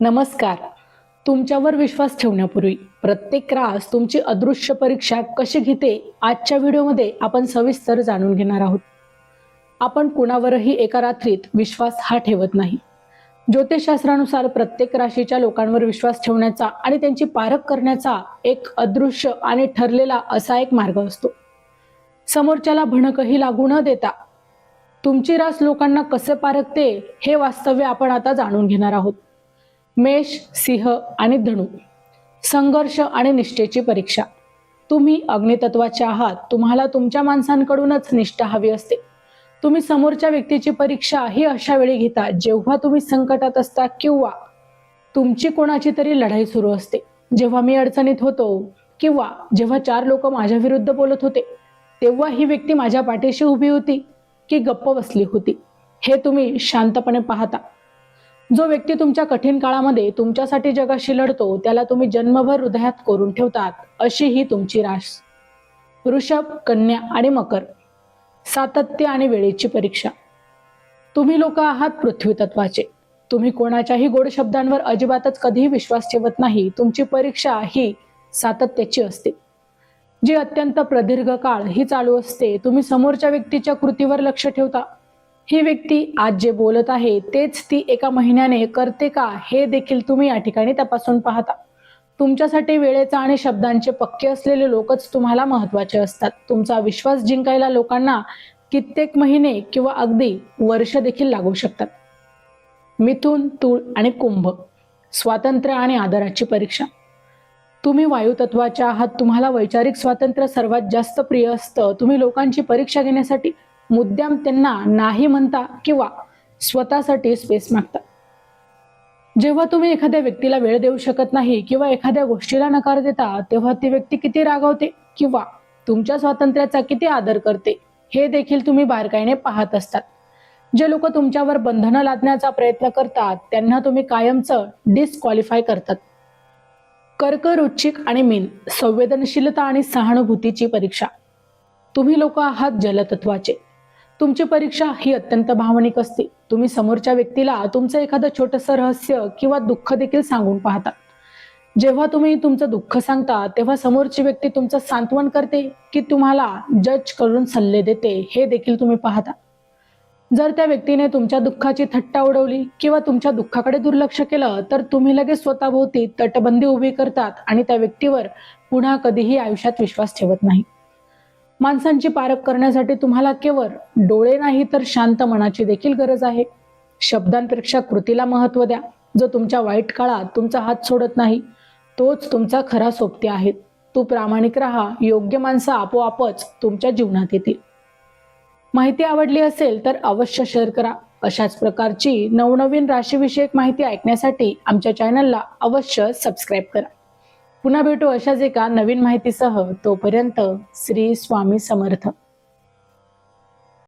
नमस्कार. तुमच्यावर विश्वास ठेवण्यापूर्वी प्रत्येक रास तुमची अदृश्य परीक्षा कशी घेते आजच्या व्हिडिओमध्ये आपण सविस्तर जाणून घेणार आहोत. आपण कुणावरही एका रात्रीत विश्वास हा ठेवत नाही. ज्योतिषशास्त्रानुसार प्रत्येक राशीच्या लोकांवर विश्वास ठेवण्याचा आणि त्यांची पारख करण्याचा एक अदृश्य आणि ठरलेला असा एक मार्ग असतो. समोरच्याला भणकही लागू न देता तुमची रास लोकांना कसे पारखते हे वास्तव्य आपण आता जाणून घेणार आहोत. मेष, सिंह आणि धनु. संघर्ष आणि निष्ठेची परीक्षा. तुम्ही अग्नितत्वाचे आहात. तुम्हाला तुमच्या माणसांकडूनच निष्ठा हवी असते. तुम्ही समोरच्या व्यक्तीची परीक्षा ही अशा वेळी घेता जेव्हा तुम्ही संकटात असता किंवा तुमची कोणाची तरी लढाई सुरू असते. जेव्हा मी अडचणीत होतो किंवा जेव्हा 4 लोक माझ्या विरुद्ध बोलत होते तेव्हा ही व्यक्ती माझ्या पाठीशी उभी होती की गप्प बसली होती हे तुम्ही शांतपणे पाहता. जो व्यक्ती तुमच्या कठीण काळामध्ये तुमच्यासाठी जगाशी लढतो त्याला तुम्ही जन्मभर हृदयात कोरून ठेवतात. अशी ही तुमची रास. वृषभ, कन्या आणि मकर. सातत्य आणि वेळेची परीक्षा. तुम्ही लोक आहात पृथ्वी तत्वाचे. तुम्ही कोणाच्याही गोड शब्दांवर अजिबातच कधीही विश्वास ठेवत नाही. तुमची परीक्षा ही सातत्याची असते, जी अत्यंत प्रदीर्घ काळ ही चालू असते. तुम्ही समोरच्या व्यक्तीच्या कृतीवर लक्ष ठेवता. ही व्यक्ती आज जे बोलत आहे तेच ती एका महिन्याने करते का हे देखील तुम्ही या ठिकाणी तपासून पाहता. तुमच्यासाठी वेळेचा आणि शब्दांचे पक्के असलेले लोकच तुम्हाला महत्वाचे असतात. तुमचा विश्वास जिंकायला लोकांना कित्येक महिने किंवा अगदी वर्ष देखील लागू शकतात. मिथुन, तूळ आणि कुंभ. स्वातंत्र्य आणि आदराची परीक्षा. तुम्ही वायुतत्वाचे आहात. तुम्हाला वैचारिक स्वातंत्र्य सर्वात जास्त प्रिय असतं. तुम्ही लोकांची परीक्षा घेण्यासाठी मुद्दाम त्यांना नाही म्हणता किंवा स्वतःसाठी स्पेस मागता. जेव्हा तुम्ही एखाद्या व्यक्तीला वेळ देऊ शकत नाही किंवा एखाद्या गोष्टीला नकार देता तेव्हा ती व्यक्ती किती रागावते किंवा तुमच्या स्वातंत्र्याचा किती आदर करते हे देखील तुम्ही बारकाईने पाहत असतात. जे लोक तुमच्यावर बंधनं लादण्याचा प्रयत्न करतात त्यांना तुम्ही कायमचं डिस्क्वालिफाय करतात. कर्क, वृश्चिक आणि मीन. संवेदनशीलता आणि सहानुभूतीची परीक्षा. तुम्ही लोक आहात जलतत्वाचे. तुमची परीक्षा ही अत्यंत भावनिक असते. तुम्ही समोरच्या व्यक्तीला तुमचं एखादं छोटंसं रहस्य किंवा दुःख देखील सांगून पाहता. जेव्हा तुम्ही तुमचं दुःख सांगता तेव्हा समोरची व्यक्ती तुमचं सांत्वन करते की तुम्हाला जज करून सल्ले देते हे देखील तुम्ही पाहता. जर त्या व्यक्तीने तुमच्या दुःखाची थट्टा उडवली किंवा तुमच्या दुःखाकडे दुर्लक्ष केलं तर तुम्ही लगेच स्वतःभोवती तटबंदी उभी करतात आणि त्या व्यक्तीवर पुन्हा कधीही आयुष्यात विश्वास ठेवत नाही. माणसांची पारख करण्यासाठी तुम्हाला केवळ डोळे नाही तर शांत मनाची देखील गरज आहे. शब्दांपेक्षा कृतीला महत्त्व द्या. जो तुमच्या वाईट काळात तुमचा हात सोडत नाही तोच तुमचा खरा सोबती आहे. तू प्रामाणिक राहा. योग्य माणसं आपोआपच तुमच्या जीवनात येतील. माहिती आवडली असेल तर अवश्य शेअर करा. अशाच प्रकारची नवनवीन राशीविषयक माहिती ऐकण्यासाठी आमच्या चॅनलला अवश्य सबस्क्राईब करा. पुन्हा भेटू अशाच एका नवीन माहितीसह. तोपर्यंत श्री स्वामी समर्थ.